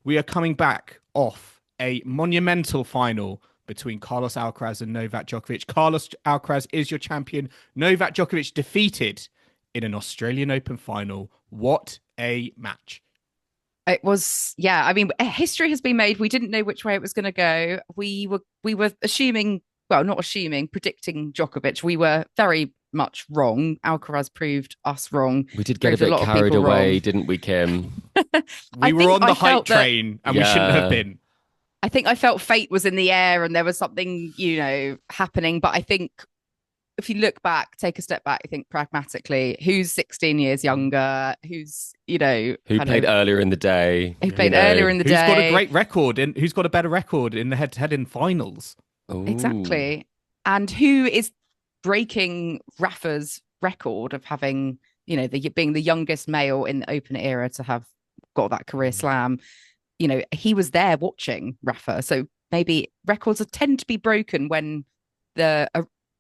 we are coming back off a monumental final between Carlos Alcaraz and Novak Djokovic. Carlos Alcaraz is your champion. Novak Djokovic defeated in an Australian Open final. What a match. It was, yeah. I mean, history has been made. We didn't know which way it was going to go. We were assuming, well, not assuming, predicting Djokovic. We were very much wrong. Alcaraz proved us wrong. We did get a Proved a bit lot of carried people away, wrong. didn't we, Kim? We I were think on I the hype felt that. train and we shouldn't have Yeah. been. I think I felt fate was in the air and there was something, happening. But I think if you look back, take a step back, I think pragmatically, who's 16 years younger, who's, Who kind played of earlier in the day? who you played know. earlier in the Who's got a day. great record and who's got a better record in the head-to-head in finals? Ooh. Exactly. And who is breaking Rafa's record of having, being the youngest male in the open era to have got that career slam. He was there watching Rafa. So maybe records tend to be broken when the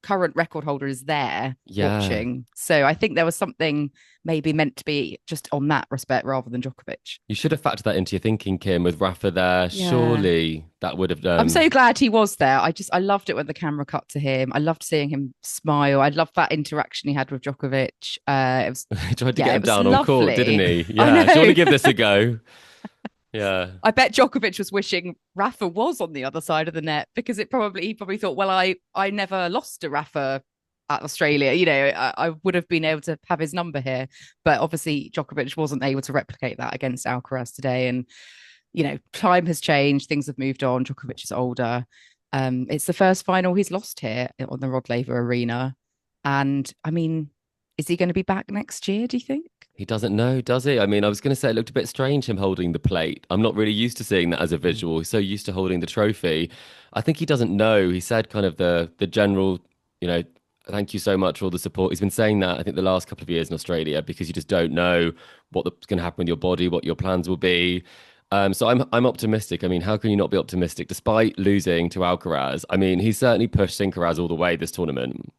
current record holder is there Yeah. watching. So I think there was something maybe meant to be just on that respect rather than Djokovic. You should have factored that into your thinking, Kim, with Rafa there. Yeah. Surely that would have I'm so glad he was there. I loved it when the camera cut to him. I loved seeing him smile. I loved that interaction he had with Djokovic. It was tried to yeah, get it him was down on court, lovely. didn't he? I Yeah. Do you want know. to give this a go? Yeah. I bet Djokovic was wishing Rafa was on the other side of the net because he probably thought, well, I never lost to Rafa at Australia. I would have been able to have his number here, but obviously Djokovic wasn't able to replicate that against Alcaraz today. And time has changed, things have moved on. Djokovic is older. It's the first final he's lost here on the Rod Laver Arena, and I mean, is he going to be back next year? Do you think? He doesn't know, does he? I mean, I was going to say it looked a bit strange him holding the plate. I'm not really used to seeing that as a visual. He's so used to holding the trophy. I think he doesn't know. He said kind of the general, thank you so much for all the support. He's been saying that I think the last couple of years in Australia because you just don't know what's going to happen with your body, what your plans will be. So I'm optimistic. I mean, how can you not be optimistic despite losing to Alcaraz? I mean, he's certainly pushed Alcaraz all the way this tournament.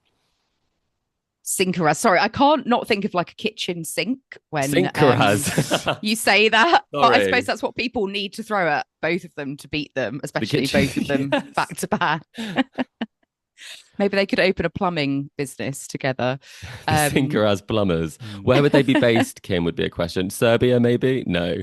Sinkeraz. Sorry, I can't not think of like a kitchen sink when Alcaraz. you say that. But I Sorry. suppose that's what people need to throw at both of them to beat them, especially kitchen- both of them Yes. back to back. Maybe they could open a plumbing business together. Alcaraz plumbers. Where would they be based, Kim, would be a question. Serbia, maybe? No.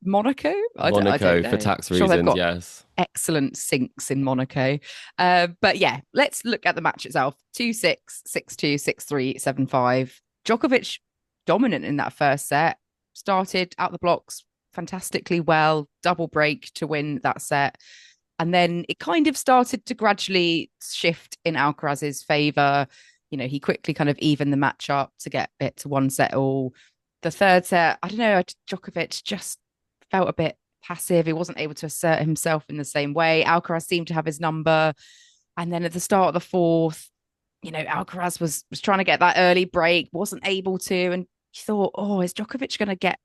Monaco? I Monaco don't know. for tax Sure, they've reasons, got yes. excellent sinks in Monaco. But yeah, let's look at the match itself. 2-6, 6-2, 6-3, 7-5. Djokovic dominant in that first set. Started out the blocks fantastically well. Double break to win that set. And then it kind of started to gradually shift in Alcaraz's favour. He quickly kind of evened the match up to get it to 1-set all. The third set, I don't know, Djokovic just felt a bit passive. He wasn't able to assert himself in the same way. Alcaraz seemed to have his number. And then at the start of the fourth, Alcaraz was trying to get that early break, wasn't able to. And you thought, oh, is Djokovic going to get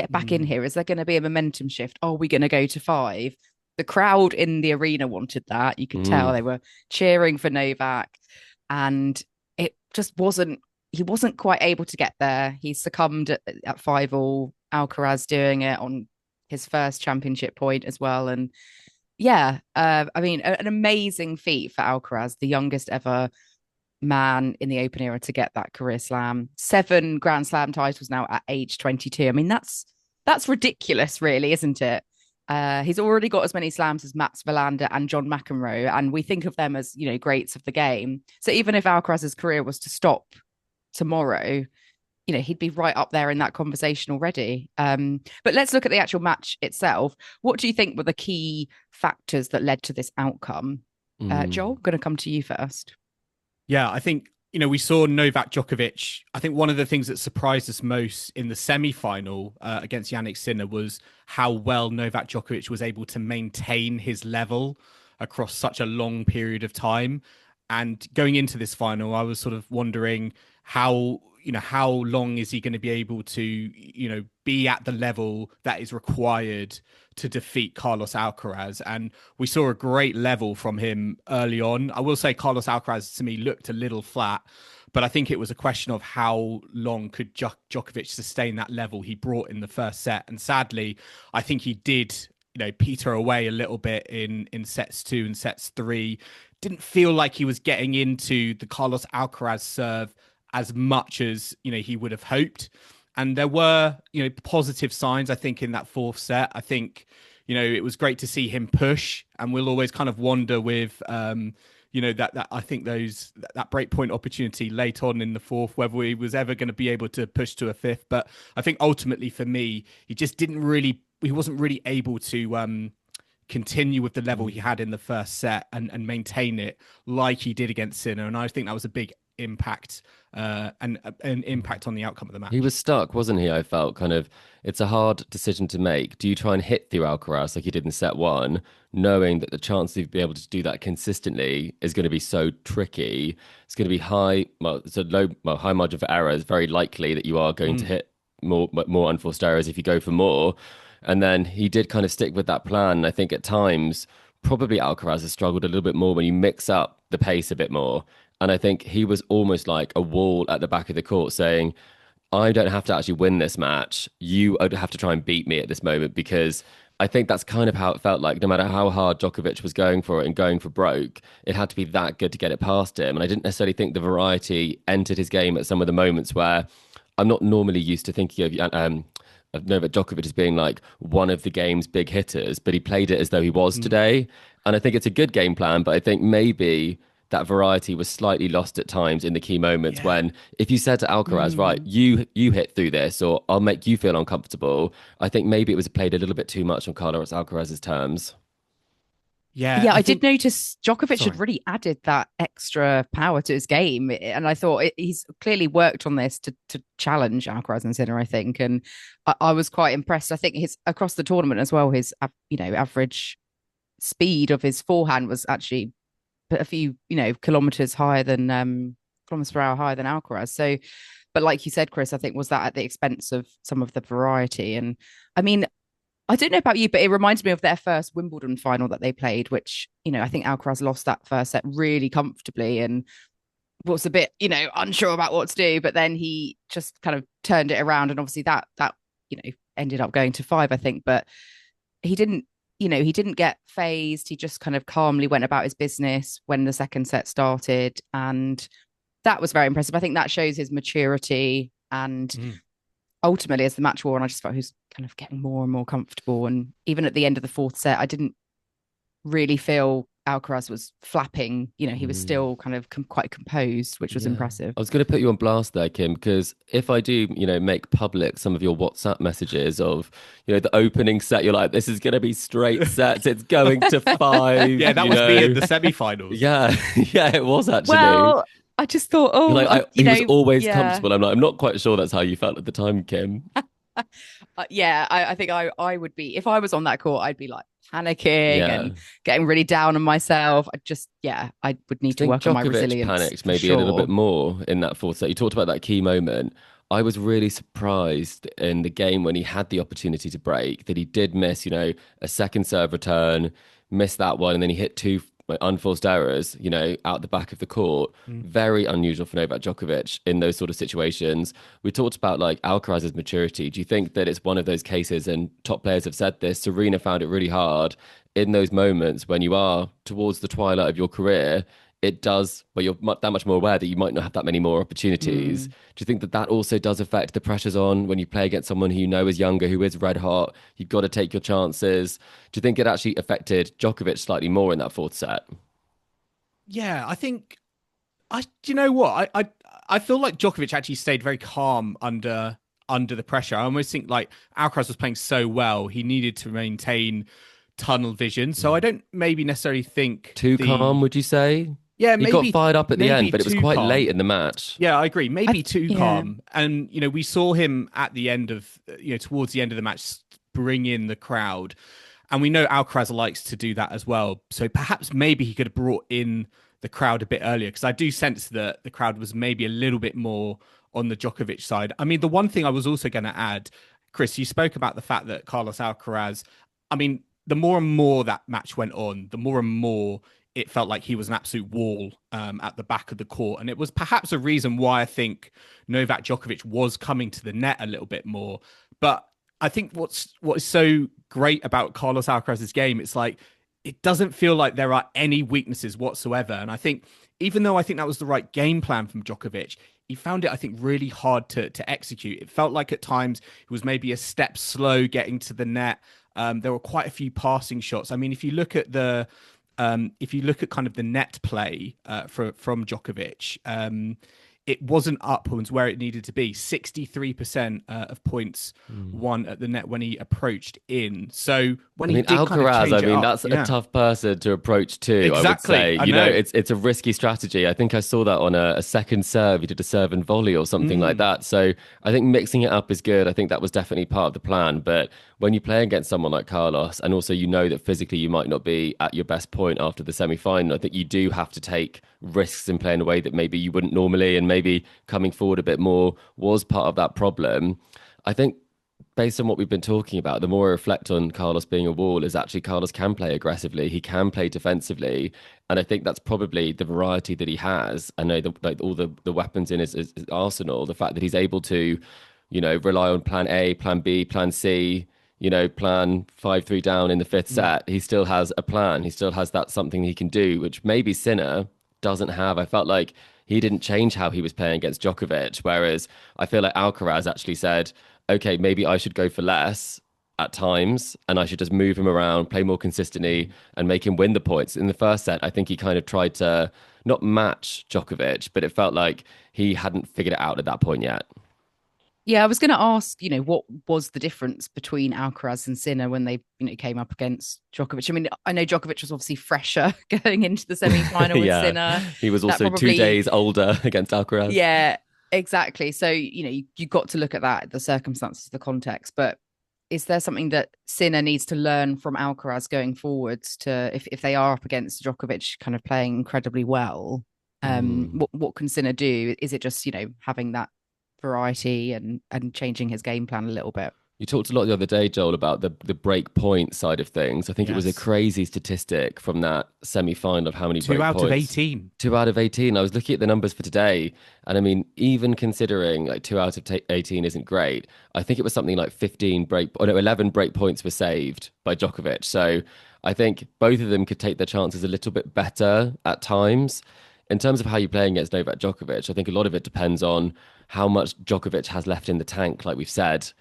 back in here? Is there going to be a momentum shift? Are we going to go to 5? The crowd in the arena wanted that. You could tell they were cheering for Novak. And it just he wasn't quite able to get there. He succumbed at 5-all. Alcaraz doing it on his first championship point as well. And yeah, I mean, an amazing feat for Alcaraz, the youngest ever man in the Open era to get that career slam. 7 Grand Slam titles now at age 22. I mean, that's ridiculous, really, isn't it? He's already got as many slams as Mats Wilander and John McEnroe, and we think of them as, greats of the game. So even if Alcaraz's career was to stop tomorrow, he'd be right up there in that conversation already. But let's look at the actual match itself. What do you think were the key factors that led to this outcome? Joel, I'm going to come to you first. Yeah, I think, we saw Novak Djokovic. I think one of the things that surprised us most in the semi-final against Jannik Sinner was how well Novak Djokovic was able to maintain his level across such a long period of time. And going into this final, I was sort of wondering how long is he going to be able to, be at the level that is required to defeat Carlos Alcaraz. And we saw a great level from him early on. I will say Carlos Alcaraz to me looked a little flat, But I think it was a question of how long could Djokovic sustain that level he brought in the first set. And sadly, I think he did, peter away a little bit in sets 2 and sets 3. Didn't feel like he was getting into the Carlos Alcaraz serve as much as, he would have hoped. And there were, positive signs, I think, in that fourth set. I think, it was great to see him push, and we'll always kind of wonder with, that I think that break point opportunity late on in the fourth, whether he was ever going to be able to push to a fifth. But I think ultimately for me, he wasn't really able to continue with the level he had in the first set and maintain it like he did against Sinner. And I think that was a big impact and an impact on the outcome of the match. He was stuck, wasn't he? I felt kind of, it's a hard decision to make. Do you try and hit through Alcaraz like he did in set 1, knowing that the chance of being able to do that consistently is going to be so tricky? It's going to be high, high margin for error. It's very likely that you are going to hit more unforced errors if you go for more. And then he did kind of stick with that plan. I think at times, probably Alcaraz has struggled a little bit more when you mix up the pace a bit more. And I think he was almost like a wall at the back of the court saying, I don't have to actually win this match. You have to try and beat me at this moment, because I think that's kind of how it felt like. No matter how hard Djokovic was going for it and going for broke, it had to be that good to get it past him. And I didn't necessarily think the variety entered his game at some of the moments where I'm not normally used to thinking of Novak Djokovic as being like one of the game's big hitters, but he played it as though he was today. And I think it's a good game plan, but I think maybe that variety was slightly lost at times in the key moments when if you said to Alcaraz, right, you hit through this or I'll make you feel uncomfortable, I think maybe it was played a little bit too much on Carlos Alcaraz's terms. Yeah, I did notice Djokovic had really added that extra power to his game. And I thought he's clearly worked on this to challenge Alcaraz and Sinner, I think. And I was quite impressed. I think across the tournament as well, his, average speed of his forehand was actually a few, kilometers higher than kilometers per hour higher than Alcaraz. So, but like you said, Chris, I think was that at the expense of some of the variety. And I mean, I don't know about you, but it reminds me of their first Wimbledon final that they played, which, I think Alcaraz lost that first set really comfortably and was a bit, unsure about what to do. But then he just kind of turned it around. And obviously that ended up going to 5, I think. But he didn't get phased. He just kind of calmly went about his business when the second set started. And that was very impressive. I think that shows his maturity. And ultimately, as the match wore on, I just felt he was kind of getting more and more comfortable. And even at the end of the fourth set, I didn't really feel Alcaraz was flapping. He was still kind of quite composed, which was impressive. I was going to put you on blast there, Kim, because if I do, make public some of your WhatsApp messages of, the opening set, you're like, this is going to be straight sets. It's going to 5. Yeah, that was me in the semi-finals. Yeah, it was actually. Well, I just thought, he was always comfortable. I'm not quite sure that's how you felt at the time, Kim. I think I would be, if I was on that court, I'd be like panicking and getting really down on myself. I would need to work on my resilience. Panicked maybe a little bit more in that fourth set. You talked about that key moment. I was really surprised in the game when he had the opportunity to break that he did miss, a second serve return, missed that one, and then he hit 2 unforced errors, out the back of the court. Very unusual for Novak Djokovic in those sort of situations. We talked about like Alcaraz's maturity. Do you think that it's one of those cases, and top players have said this, Serena found it really hard in those moments when you are towards the twilight of your career, it does, but you're that much more aware that you might not have that many more opportunities. Do you think that also does affect the pressures on when you play against someone who is younger, who is red hot? You've got to take your chances. Do you think it actually affected Djokovic slightly more in that fourth set? Yeah, I think, do you know what? I feel like Djokovic actually stayed very calm under the pressure. I almost think like Alcaraz was playing so well, he needed to maintain tunnel vision. So I don't maybe necessarily think too calm, would you say? Yeah, maybe he got fired up at the end, but it was quite late in the match. Yeah, I agree. Maybe too calm. And, we saw him at the end of, towards the end of the match, bring in the crowd. And we know Alcaraz likes to do that as well. So perhaps maybe he could have brought in the crowd a bit earlier, because I do sense that the crowd was maybe a little bit more on the Djokovic side. I mean, the one thing I was also going to add, Chris, you spoke about the fact that Carlos Alcaraz, the more and more that match went on, the more and more it felt like he was an absolute wall at the back of the court. And it was perhaps a reason why I think Novak Djokovic was coming to the net a little bit more. But I think what is so great about Carlos Alcaraz's game, it's like it doesn't feel like there are any weaknesses whatsoever. And I think even though I think that was the right game plan from Djokovic, he found it, I think, really hard to execute. It felt like at times he was maybe a step slow getting to the net. There were quite a few passing shots. I mean, if you look at kind of the net play from Djokovic, it wasn't upwards where it needed to be. 63% of points won at the net when he approached in. So when he did Alcaraz, kind of change it up, that's a tough person to approach too. Exactly. I would say, you know, it's a risky strategy. I think I saw that on a second serve. He did a serve and volley or something like that. So I think mixing it up is good. I think that was definitely part of the plan. But when you play against someone like Carlos, and also you know that physically you might not be at your best point after the semi-final, I think you do have to take risks in playing a way that maybe you wouldn't normally, and maybe coming forward a bit more was part of that problem. I think based on what we've been talking about, the more I reflect on Carlos being a wall, is actually Carlos can play aggressively. He can play defensively. And I think that's probably the variety that he has. I know like all the weapons in his arsenal, the fact that he's able to, you know, rely on plan A, plan B, plan C, you know, plan 5-3 down in the fifth set. He still has a plan. He still has that something he can do, which maybe Sinner doesn't have. I felt like he didn't change how he was playing against Djokovic, whereas I feel like Alcaraz actually said, okay, maybe I should go for less at times and I should just move him around, play more consistently and make him win the points. In the first set, I think he kind of tried to not match Djokovic, but it felt like he hadn't figured it out at that point yet. Yeah, I was going to ask, you know, what was the difference between Alcaraz and Sinner when they, you know, came up against Djokovic? I mean, I know Djokovic was obviously fresher going into the semi-final with Sinner. He was also 2 days older against Alcaraz. Yeah, exactly. So, you know, you got to look at that, the circumstances, the context. But is there something that Sinner needs to learn from Alcaraz going forwards to, if they are up against Djokovic kind of playing incredibly well, what can Sinner do? Is it just, you know, having that variety and changing his game plan a little bit? You talked a lot the other day, Joel, about the break point side of things. I think it was a crazy statistic from that semi-final of how many break points. 2 out of 18. 2 out of 18. I was looking at the numbers for today, and I mean, even considering like 2 out of 18 isn't great, I think it was something like 11 break points were saved by Djokovic. So I think both of them could take their chances a little bit better at times. In terms of how you play against Novak Djokovic, I think a lot of it depends on how much Djokovic has left in the tank, like we've said.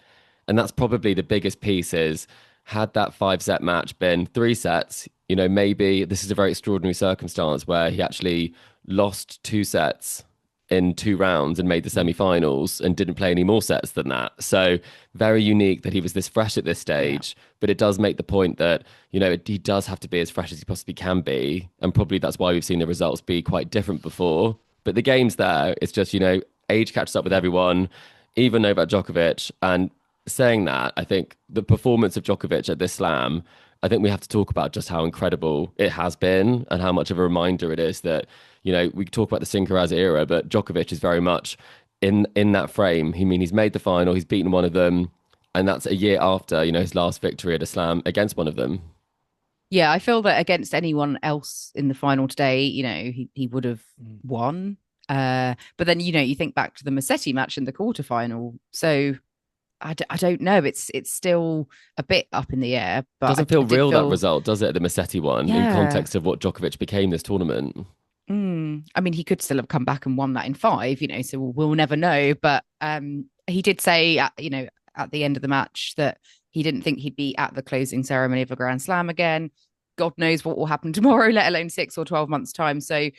And that's probably the biggest piece is, had that 5-set match been 3 sets, you know, maybe this is a very extraordinary circumstance where he actually lost 2 sets in 2 rounds and made the semi-finals and didn't play any more sets than that. So very unique that he was this fresh at this stage, but it does make the point that, you know, he does have to be as fresh as he possibly can be. And probably that's why we've seen the results be quite different before. But the game's there. It's just, you know, age catches up with everyone, even Novak Djokovic. And saying that, I think the performance of Djokovic at this slam, I think we have to talk about just how incredible it has been and how much of a reminder it is that, you know, we talk about the Alcaraz era, but Djokovic is very much in that frame. He's made the final, he's beaten one of them, and that's a year after, you know, his last victory at a slam against one of them. Yeah, I feel that against anyone else in the final today, you know, he would have won. But then, you know, you think back to the Musetti match in the quarterfinal. So I don't know. It's still a bit up in the air. But doesn't feel real, that result, does it? The Musetti one, yeah, in context of what Djokovic became this tournament. I mean, he could still have come back and won that in 5, you know, so we'll never know. But he did say, you know, at the end of the match that he didn't think he'd be at the closing ceremony of a Grand Slam again. God knows what will happen tomorrow, let alone 6 or 12 months' time. So,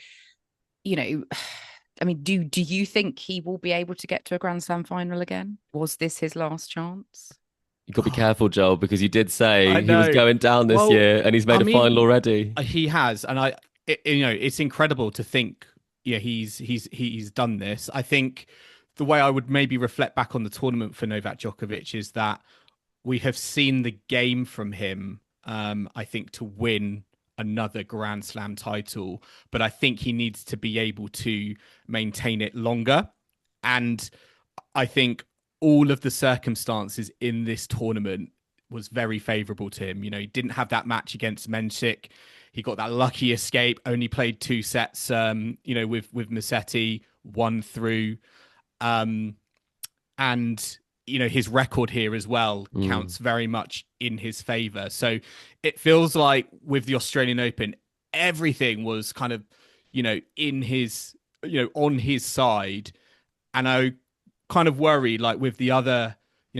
you know, I mean, do you think he will be able to get to a Grand Slam final again? Was this his last chance? You got to be careful, Joel, because you did say he was going down this year, and he's made a final already. He has, and you know, it's incredible to think, yeah, he's done this. I think the way I would maybe reflect back on the tournament for Novak Djokovic is that we have seen the game from him. I think to win another Grand Slam title, but I think he needs to be able to maintain it longer. And I think all of the circumstances in this tournament was very favourable to him. You know, he didn't have that match against Mensik. He got that lucky escape, only played 2 sets, with Musetti, 1 through. And, his record here as well counts very much in his favour. So it feels like with the Australian Open, everything was kind of, in his, on his side. And I kind of worry, like with the other,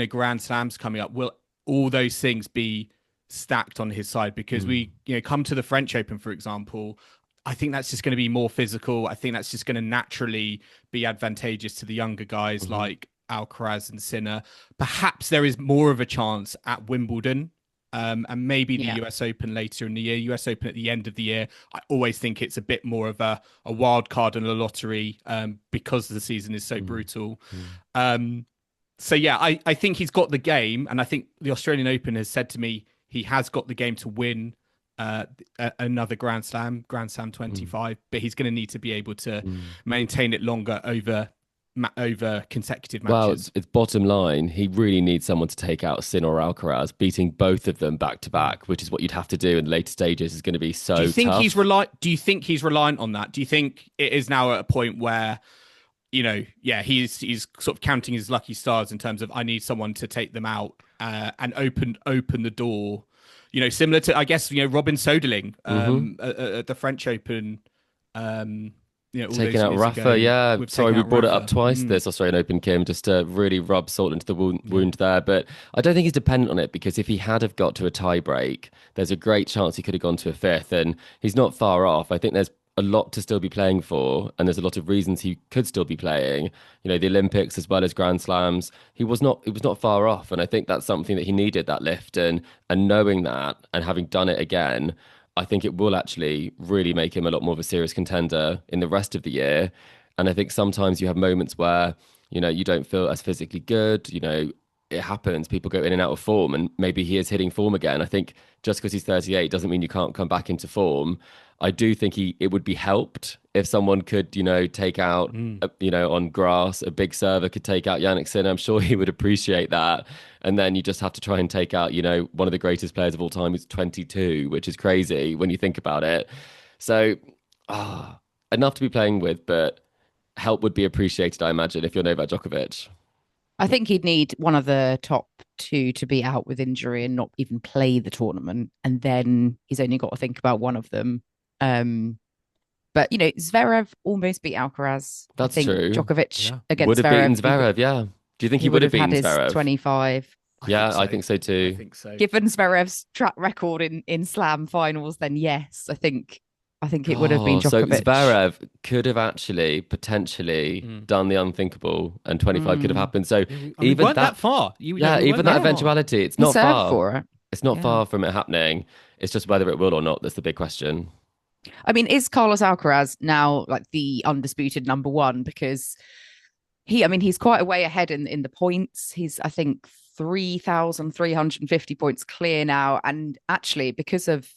Grand Slams coming up, will all those things be stacked on his side? Because we, come to the French Open, for example, I think that's just going to be more physical. I think that's just going to naturally be advantageous to the younger guys like Alcaraz and Sinner. Perhaps there is more of a chance at Wimbledon, and maybe the US Open later in the year. US Open at the end of the year, I always think it's a bit more of a wild card and a lottery, because the season is so brutal. So yeah, I think he's got the game, and I think the Australian Open has said to me he has got the game to win another Grand Slam 25, but he's going to need to be able to maintain it longer over consecutive matches. Well, it's bottom line. He really needs someone to take out Sinner or Alcaraz. Beating both of them back to back, which is what you'd have to do in the later stages, is going to be so Do you think tough. Do you think he's reliant on that? Do you think it is now at a point where, he's sort of counting his lucky stars in terms of, I need someone to take them out and open the door, similar to, I guess, Robin Soderling at the French Open. Taking out Rafa, Sorry, we brought it up twice, this Australian Open, Kim, just to really rub salt into the wound there. But I don't think he's dependent on it, because if he had have got to a tie break, there's a great chance he could have gone to a fifth, and he's not far off. I think there's a lot to still be playing for, and there's a lot of reasons he could still be playing. The Olympics as well as Grand Slams. He was not far off, and I think that's something that he needed, that lift, and knowing that and having done it again, I think it will actually really make him a lot more of a serious contender in the rest of the year. And I think sometimes you have moments where, you don't feel as physically good, it happens. People go in and out of form, and maybe he is hitting form again. I think just because he's 38 doesn't mean you can't come back into form. I do think it would be helped if someone could, take out, on grass, a big server could take out Jannik Sinner. I'm sure he would appreciate that. And then you just have to try and take out, one of the greatest players of all time, who's 22, which is crazy when you think about it. So, enough to be playing with, but help would be appreciated, I imagine, if you're Novak Djokovic. I think he'd need one of the top 2 to be out with injury and not even play the tournament. And then he's only got to think about one of them. But Zverev almost beat Alcaraz. That's I think true. Djokovic against would have Zverev. beaten Zverev, yeah. Do you think he would have beaten had Zverev? His 25. I think so too. I think so. Given Zverev's track record in Slam finals, then yes, I think it would have been Djokovic. So Zverev could have actually potentially done the unthinkable, and 25 could have happened. So even that far. Even that eventuality, it's not far. For it. It's not far from it happening. It's just whether it will or not. That's the big question. I mean, is Carlos Alcaraz now like the undisputed number 1? Because he's quite a way ahead in the points. He's, I think, 3,350 points clear now. And actually, because of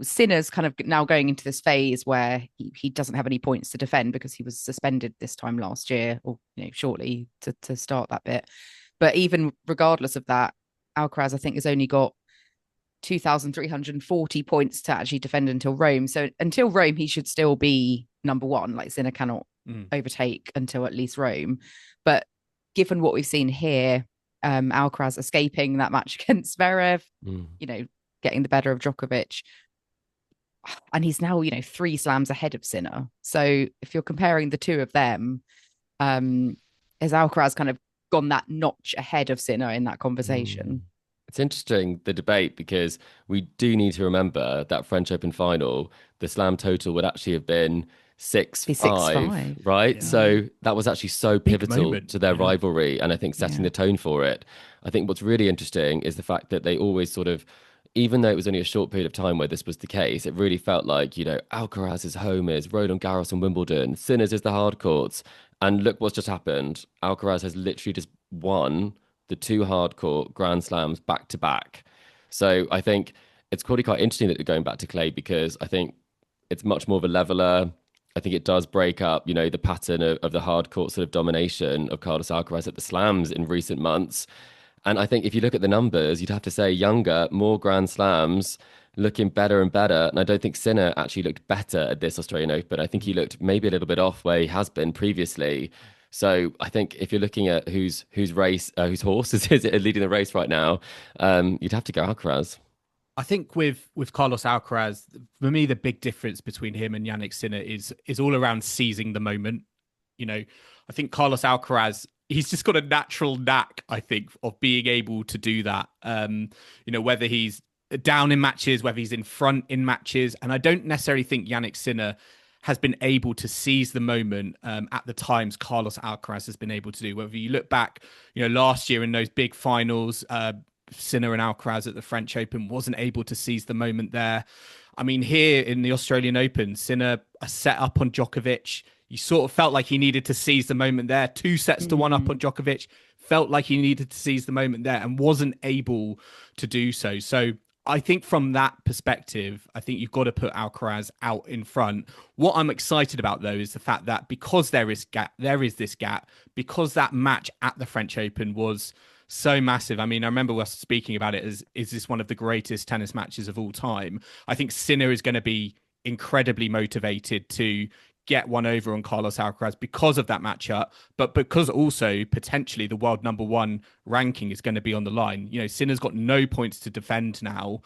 Sinner's kind of now going into this phase where he doesn't have any points to defend because he was suspended this time last year, or shortly to start that bit. But even regardless of that, Alcaraz, I think, has only got 2,340 points to actually defend until Rome. So until Rome, he should still be number 1. Like, Sinner cannot overtake until at least Rome. But given what we've seen here, Alcaraz escaping that match against Zverev, getting the better of Djokovic, and he's now 3 slams ahead of Sinner. So if you're comparing the two of them, has Alcaraz kind of gone that notch ahead of Sinner in that conversation? It's interesting, the debate, because we do need to remember that French Open final, the slam total would actually have been 6-5, right? Yeah. So that was actually so pivotal to their rivalry, and I think setting the tone for it. I think what's really interesting is the fact that they always sort of, even though it was only a short period of time where this was the case, it really felt like, Alcaraz's home is Roland Garros and Wimbledon, Sinner's is the hard courts. And look what's just happened. Alcaraz has literally just won the 2 hard court Grand Slams back to back. So I think it's quite interesting that they're going back to clay, because I think it's much more of a leveler. I think it does break up, the pattern of the hard court sort of domination of Carlos Alcaraz at the slams in recent months. And I think if you look at the numbers, you'd have to say younger, more Grand Slams, looking better and better. And I don't think Sinner actually looked better at this Australian Open. I think he looked maybe a little bit off where he has been previously. So I think if you're looking at whose horse is leading the race right now, you'd have to go Alcaraz. I think with Carlos Alcaraz, for me, the big difference between him and Jannik Sinner is all around seizing the moment. You know, I think Carlos Alcaraz, he's just got a natural knack, I think, of being able to do that. You know, whether he's down in matches, whether he's in front in matches, and I don't necessarily think Jannik Sinner has been able to seize the moment at the times Carlos Alcaraz has been able to do. Whether you look back, you know, last year in those big finals, Sinner and Alcaraz at the French Open wasn't able to seize the moment there. I mean, here in the Australian Open, Sinner set up on Djokovic. You sort of felt like he needed to seize the moment there. 2-1 up on Djokovic. Felt like he needed to seize the moment there and wasn't able to do so. So I think from that perspective, I think you've got to put Alcaraz out in front. What I'm excited about, though, is the fact that because there is this gap, because that match at the French Open was so massive. I mean, I remember us speaking about it as, is this one of the greatest tennis matches of all time? I think Sinner is going to be incredibly motivated to get one over on Carlos Alcaraz because of that matchup, but because also potentially the world number one ranking is going to be on the line. You know, Sinner's got no points to defend now.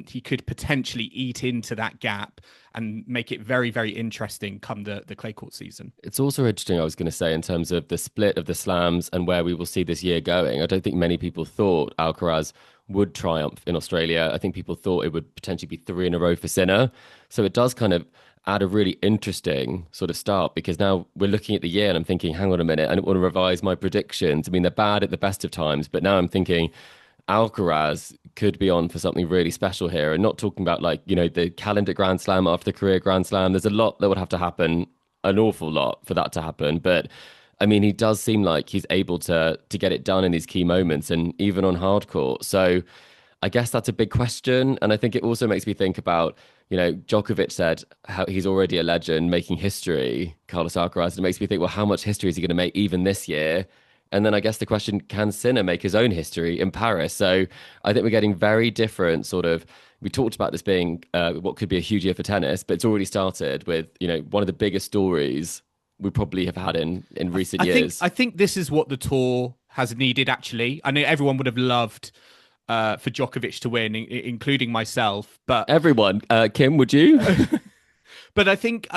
He could potentially eat into that gap and make it very, very interesting come the clay court season. It's also interesting, I was going to say, in terms of the split of the slams and where we will see this year going. I don't think many people thought Alcaraz would triumph in Australia. I think people thought it would potentially be 3 in a row for Sinner. So it does kind of add a really interesting sort of start, because now we're looking at the year and I'm thinking, hang on a minute, I don't want to revise my predictions. I mean, they're bad at the best of times, but now I'm thinking Alcaraz could be on for something really special here. And not talking about, like, you know, the calendar Grand Slam after the career Grand Slam. There's a lot that would have to happen, an awful lot for that to happen. But I mean, he does seem like he's able to get it done in these key moments and even on hard court. So I guess that's a big question. And I think it also makes me think about, you know, Djokovic said how he's already a legend making history, Carlos Alcaraz. It makes me think, well, how much history is he going to make even this year? And then I guess the question, can Sinner make his own history in Paris? So I think we're getting very different sort of, we talked about this being what could be a huge year for tennis, but it's already started with, you know, one of the biggest stories we probably have had in recent years. I think this is what the tour has needed, actually. I know everyone would have loved for Djokovic to win, including myself. But everyone, Kim, would you? But I think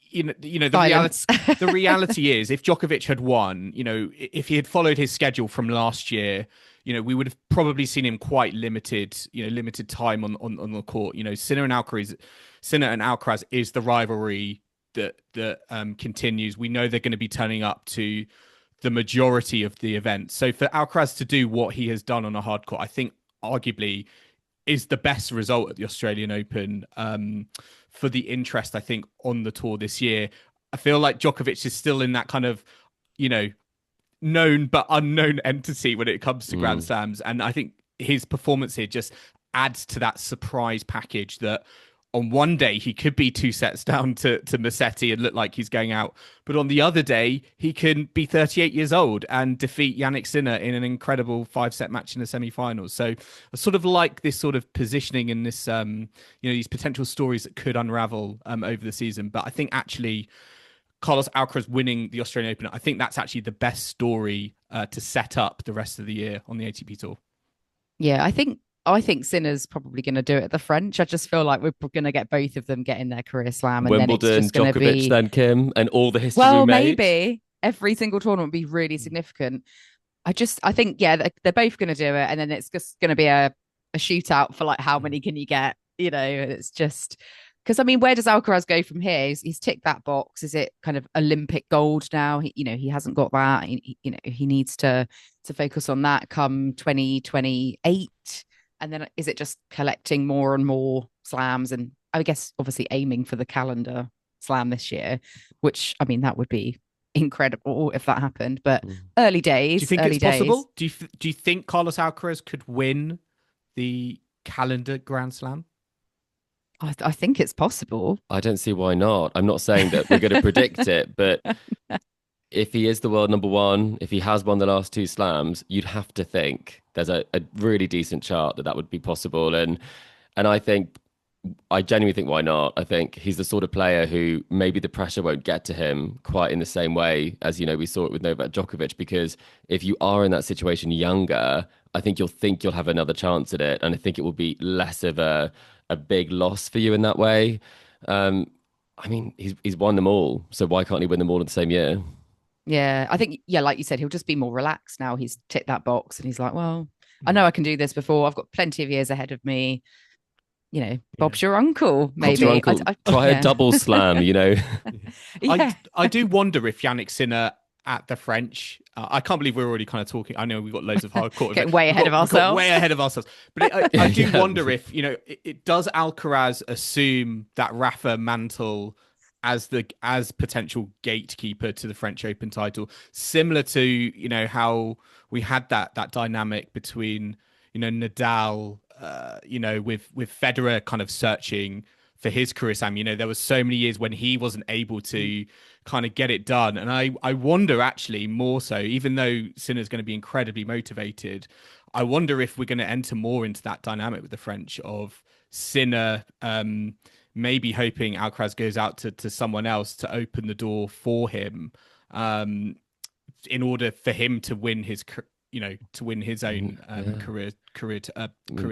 you know the reality is, if Djokovic had won, you know, if he had followed his schedule from last year, you know, we would have probably seen him quite limited time on the court. You know, Sinner and Alcaraz is the rivalry that continues. We know they're going to be turning up to the majority of the event. So for Alcaraz to do what he has done on a hard court, I think arguably is the best result at the Australian Open for the interest, I think, on the tour this year. I feel like Djokovic is still in that kind of, you know, known but unknown entity when it comes to Grand Slams. And I think his performance here just adds to that surprise package that on one day he could be 2 sets down to Musetti and look like he's going out, but on the other day he can be 38 years old and defeat Jannik Sinner in an incredible 5-set match in the semi-finals. So I sort of like this sort of positioning and this you know, these potential stories that could unravel over the season. But I think actually Carlos Alcaraz winning the Australian Open, I think that's actually the best story to set up the rest of the year on the ATP Tour. Yeah, I think Sinner's probably going to do it at the French. I just feel like we're going to get both of them getting their career slam. And Wimbledon, then it's just going to Djokovic, be... then Kim, and all the history well, we made. maybe every single tournament would be really significant. I think, yeah, they're both going to do it. And then it's just going to be a shootout for like, how many can you get? You know, it's just... Because, I mean, where does Alcaraz go from here? He's ticked that box. Is it kind of Olympic gold now? He hasn't got that. He needs to focus on that come 2028. And then is it just collecting more and more slams? And I guess obviously aiming for the calendar slam this year, which, I mean, that would be incredible if that happened. But early days. Do you think it's possible? Do you think Carlos Alcaraz could win the calendar Grand Slam? I think it's possible. I don't see why not. I'm not saying that we're going to predict it, but if he is the world number one, if he has won the last two slams, you'd have to think there's a really decent chart that would be possible. And I genuinely think why not? I think he's the sort of player who maybe the pressure won't get to him quite in the same way as, we saw it with Novak Djokovic, because if you are in that situation younger, I think you'll have another chance at it. And I think it will be less of a big loss for you in that way. I mean, he's won them all, so why can't he win them all in the same year? Yeah, I think, like you said, he'll just be more relaxed now. He's ticked that box and he's like, well, I know I can do this before. I've got plenty of years ahead of me. Bob's your uncle, maybe. Bob's your uncle. Try a double slam, Yeah. I do wonder if Jannik Sinner at the French, I can't believe we're already kind of talking. I know we've got loads of hardcore. Getting way ahead of ourselves. Way ahead of ourselves. But I do wonder if, it does Alcaraz assume that Rafa mantle as potential gatekeeper to the French Open title, similar to, how we had that dynamic between, Nadal, with Federer kind of searching for his career, Sam. There was so many years when he wasn't able to kind of get it done. And I wonder actually more so, even though Sinner's going to be incredibly motivated, I wonder if we're going to enter more into that dynamic with the French of Sinner maybe hoping Alcaraz goes out to someone else to open the door for him in order for him to win his own career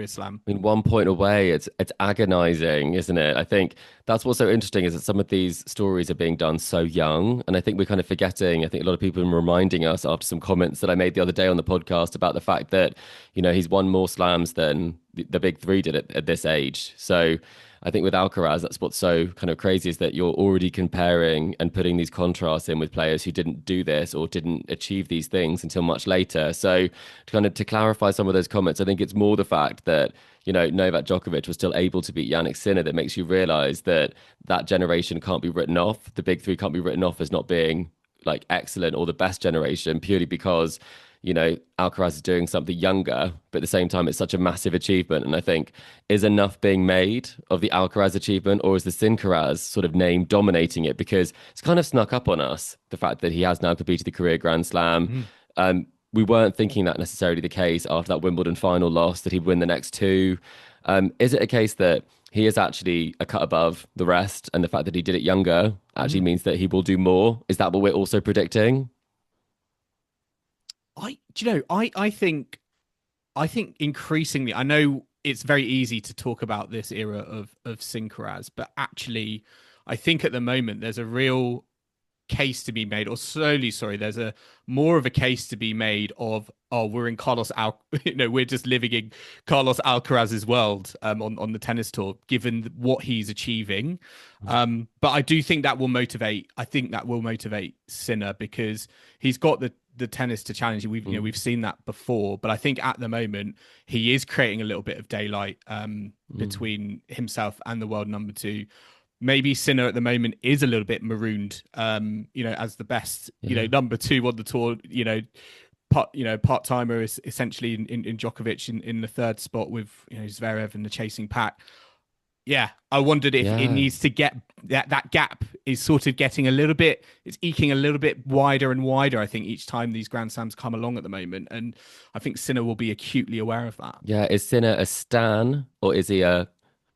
slam. I mean, 1 point away, it's agonizing, isn't it? I think that's what's so interesting is that some of these stories are being done so young, and I think we're kind of forgetting. I think a lot of people are reminding us after some comments that I made the other day on the podcast about the fact that he's won more slams than the big three did at this age. So I think with Alcaraz, that's what's so kind of crazy, is that you're already comparing and putting these contrasts in with players who didn't do this or didn't achieve these things until much later. So to clarify some of those comments, I think it's more the fact that, Novak Djokovic was still able to beat Jannik Sinner that makes you realize that generation can't be written off. The big three can't be written off as not being like excellent or the best generation purely because Alcaraz is doing something younger, but at the same time, it's such a massive achievement. And I think, is enough being made of the Alcaraz achievement, or is the Sincaraz sort of name dominating it? Because it's kind of snuck up on us, the fact that he has now competed the career Grand Slam. We weren't thinking that necessarily the case after that Wimbledon final loss, that he'd win the next two. Is it a case that he is actually a cut above the rest, and the fact that he did it younger actually means that he will do more? Is that what we're also predicting? I think increasingly, I know it's very easy to talk about this era of Sincaraz, but actually I think at the moment there's a real case to be made, or there's a more of a case to be made of, we're in we're just living in Carlos Alcaraz's world on the tennis tour, given what he's achieving. But I do think that will motivate. I think that will motivate Sinner because he's got the tennis to challenge. We've seen that before, but I think at the moment he is creating a little bit of daylight between himself and the world number two. Maybe Sinner at the moment is a little bit marooned, as the best, number two on the tour, part-timer is essentially in Djokovic in the third spot with, Zverev in the chasing pack. Yeah, I wondered if it needs to get that gap is sort of getting it's eking a little bit wider and wider, I think, each time these Grand Slams come along at the moment. And I think Sinner will be acutely aware of that. Yeah, is Sinner a Stan or is he a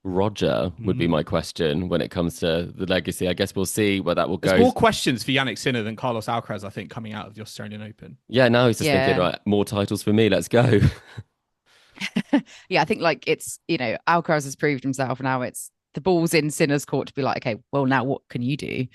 Roger would be my question when it comes to the legacy. I guess we'll see where that will go. There's more questions for Jannik Sinner than Carlos Alcaraz, I think, coming out of the Australian Open. Yeah, now he's just thinking, right, more titles for me, let's go. Yeah, I think it's, Alcaraz has proved himself. Now it's the ball's in Sinner's court to be like, okay, well, now what can you do?